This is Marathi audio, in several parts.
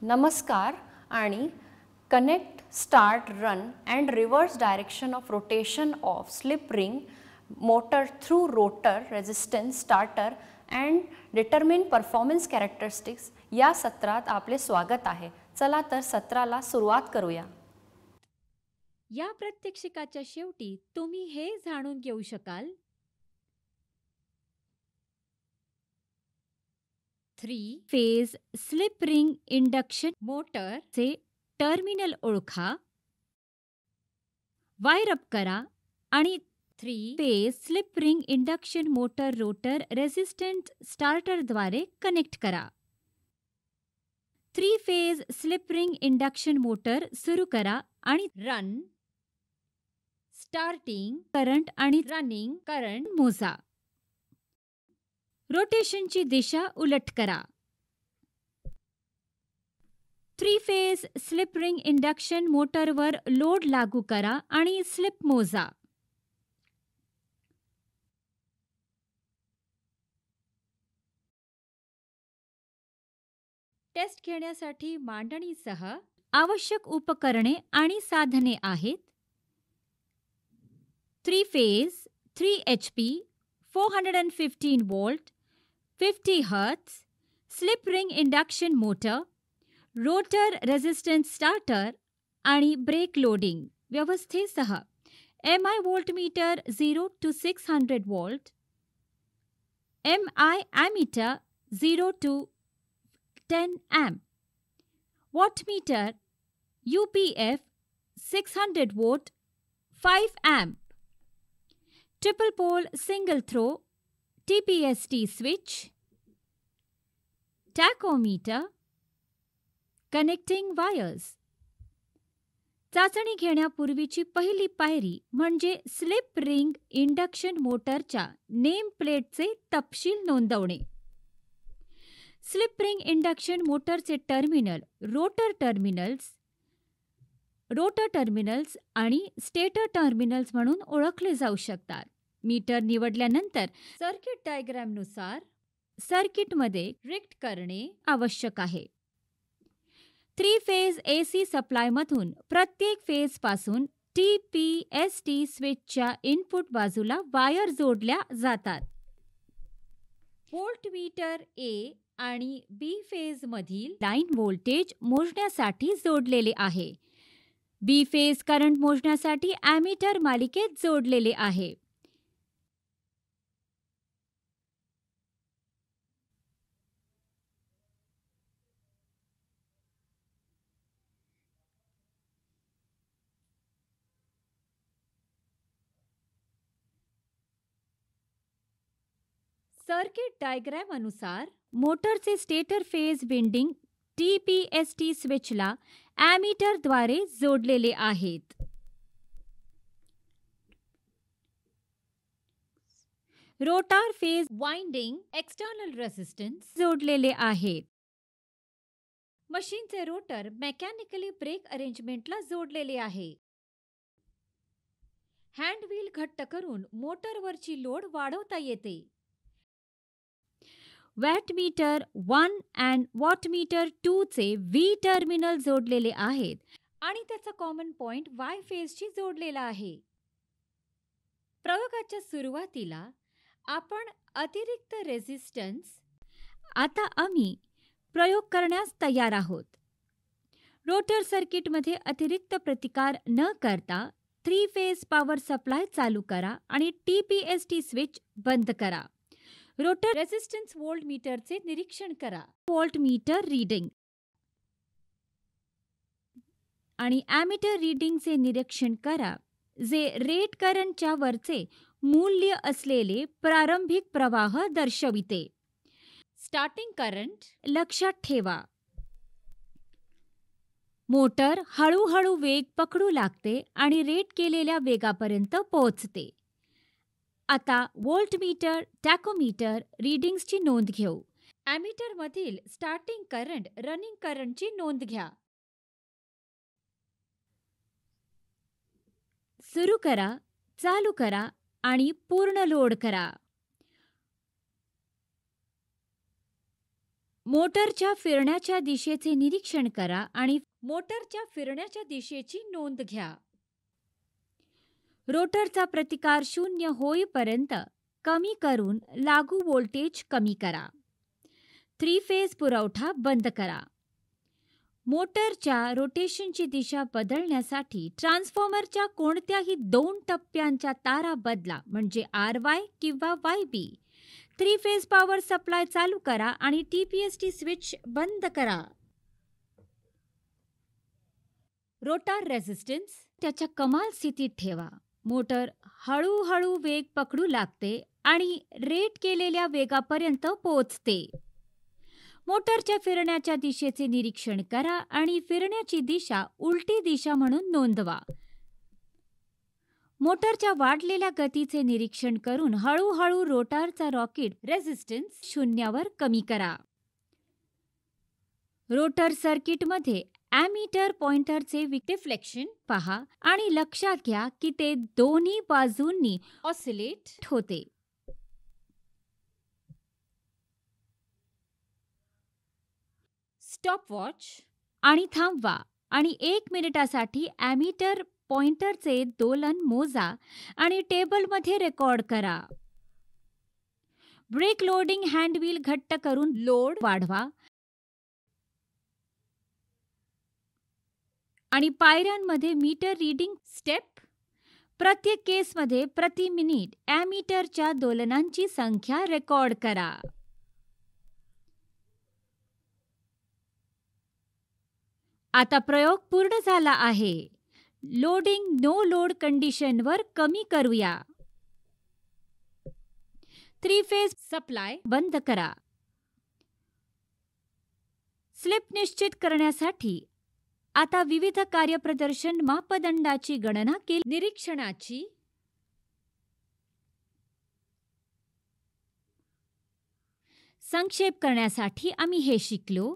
नमस्कार आणि connect, start, run and reverse direction of rotation of slip ring motor through rotor resistance starter and determine performance characteristics या सत्रात आपले स्वागत आहे. चला तर सत्राला सुरुवात करूया. या प्रात्यक्षिकाच्या शेवटी तुम्ही हे जाणून घेऊ शकाल 3-फेज स्लिप रिंग इंडक्शन मोटरचे टर्मिनल ओळखा, वायर अप करा आणि three phase slip ring induction motor rotor resistant स्टार्टरद्वारे कनेक्ट करा. 3-फेज स्लिप रिंग इंडक्शन मोटर सुरू करा आणि रन, स्टार्टिंग करंट आणि रनिंग करंट मोजा. रोटेशनची दिशा उलट करा. 3-फेज स्लिप रिंग इंडक्शन मोटरवर लोड लागू करा आणि स्लिप मोजा. टेस्ट घेण्यासाठी मांडणीसह आवश्यक उपकरणे आणि साधने आहेत. Three phase 3 HP 415 volt 50 hertz slip ring induction motor, rotor resistance starter आणि ब्रेक लोडिंग व्यवस्थेसह MI voltmeter 0 to 600 volt, MI ammeter 0 to 10 amp, wattmeter UPF 600 volt 5 amp, triple pole single throw TPST switch, tachometer, connecting wires. चाचणी घेण्यापूर्वीची पहिली पायरी म्हणजे स्लिप रिंग इंडक्शन मोटरच्या नेम प्लेटचे तपशील नोंदवणे. स्लिप रिंग इंडक्शन मोटरचे टर्मिनल रोटर टर्मिनल्स आणि स्टेटर टर्मिनल्स म्हणून ओळखले जाऊ शकतात. मीटर निवडल्यानंतर सर्किट डायग्रामनुसार सर्किटमध्ये रिक्ट करणे आवश्यक आहे. 3-फेज AC सप्लायमधून प्रत्येक फेजपासून TPST स्विचच्या इनपुट बाजूला वायर जोडल्या जातात. व्होल्टमीटर A आणि B फेजमधील लाईन व्होल्टेज मोजण्यासाठी जोडलेले आहे. B फेज करंट मोजण्यासाठी ॲमीटर मालिकेत जोडलेले आहे. सर्किट डायग्राम अनुसार मोटरचे स्टेटर फेज विंडिंग TPST स्विचला ॲमीटरद्वारे जोडलेले आहेत. Rotor phase winding external resistance जोडलेले आहेत. मशीनचे रोटर मेकॅनिकली ब्रेक अरेंजमेंटला जोडलेले आहे. हँड व्हील घट्ट करून मोटरवरची लोड वाढवता येते. वॅटमीटर 1 आणि वॉटमीटर 2 चे V टर्मिनल जोडलेले आहेत आणि त्याचा कॉमन पॉइंट Y फेजशी जोडलेला आहे. प्रयोगाच्या सुरुवातीला आपण अतिरिक्त रेझिस्टन्स. आता आम्ही प्रयोग करण्यास तयार आहोत. रोटर सर्किटमध्ये अतिरिक्त प्रतिकार न करता 3-फेज पॉवर सप्लाय चालू करा आणि TPST स्विच बंद करा. रोटर रेझिस्टन्स व्होल्टमीटरचे निरीक्षण करा. व्होल्टमीटर रीडिंग आणि ॲमीटर रीडिंगचे निरीक्षण करा, जे रेट करंटच्या वरचे मूल्य असलेले प्रारंभिक प्रवाह दर्शविते. स्टार्टिंग करंट लक्षात ठेवा. मोटर हळूहळू वेग पकडू लागते आणि रेट केलेल्या वेगापर्यंत पोहोचते. आता व्होल्टमीटर टॅकोमीटर रीडिंग्सची नोंद घेऊ. ॲमीटरमधील स्टार्टिंग करंट रनिंग करंटची नोंद घ्या. सुरू करा, चालू करा आणि पूर्ण लोड करा. मोटरच्या फिरण्याच्या दिशेचे निरीक्षण करा आणि मोटरच्या फिरण्याच्या दिशेची नोंद घ्या. रोटरचा प्रतिकार 0 होईपर्यंत कमी करून लागू व्होल्टेज कमी करा. 3 फेज पुरवठा बंद करा. मोटरच्या रोटेशनची दिशा बदलण्यासाठी ट्रान्सफॉर्मरच्या कोणत्याही 2 टप्प्यांच्या तारा बदला, म्हणजे RY किंवा YB. 3 फेज पॉवर सप्लाय चालू करा आणि TPST स्विच बंद करा. रोटर रेझिस्टन्स त्याच्या कमाल स्थितीत ठेवा. मोटर हळूहळू वेग पकडू लागते आणि रेट केलेल्या वेगापर्यंत पोहोचते. मोटरच्या फिरण्याच्या दिशेचे निरीक्षण करा आणि फिरण्याची दिशा उलटी दिशा म्हणून नोंदवा. मोटरच्या वाढलेल्या गतीचे निरीक्षण करून हळूहळू रोटरचा रॉकेट रेझिस्टन्स 0 वर कमी करा. रोटर सर्किटमध्ये ॲमीटर पॉइंटरचे डिफ्लेक्शन पहा आणि लक्षात घ्या की ते दोन्ही बाजूंनी ऑसिलेट होते. स्टॉपवॉच आणि थांबवा आणि 1 मिनिटासाठी ॲमीटर पॉइंटरचे दोलन मोजा आणि टेबलमध्ये रेकॉर्ड करा. ब्रेक लोडिंग हँडव्हील घट्ट करून लोड वाढवा आणि पायऱ्यांमध्ये मीटर रीडिंग स्टेप. प्रत्येक केसमध्ये प्रति मिनिट ॲमीटरच्या दोलनांची संख्या रेकॉर्ड करा. आता प्रयोग पूर्ण झाला आहे. लोडिंग नो लोड कंडिशनवर कमी करूया. 3 फेज सप्लाय बंद करा. स्लिप निश्चित करण्यासाठी आता विविध कार्यप्रदर्शन मापदंडाची गणना केली. निरीक्षणाची संक्षेप करण्यासाठी आम्ही हे शिकलो.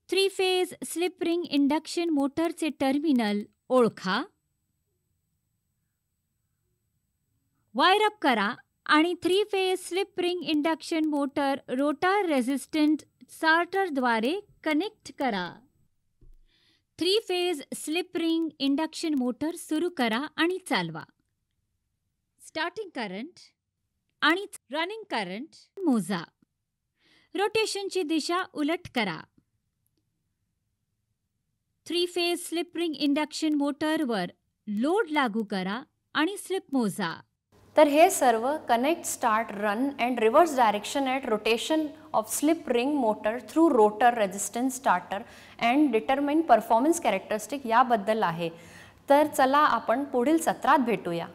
3 फेज स्लिप रिंग इंडक्शन मोटरचे टर्मिनल ओळखा. वायर अप करा आणि 3 phase slip ring induction motor rotor resistant स्टार्टरद्वारे कनेक्ट करा. 3 phase slip ring induction motor सुरू करा आणि चालवा. स्टार्टिंग करंट आणि रनिंग करंट मोजा. रोटेशनची दिशा उलट करा. 3 फेज स्लिप रिंग इंडक्शन मोटरवर लोड लागू करा आणि स्लिप मोजा. तर हे सर्व connect, start, run and reverse direction at rotation of slip ring motor through rotor resistance starter and determine performance characteristic याबद्दल आहे. तर चला आपण पुढील सत्रात भेटूया.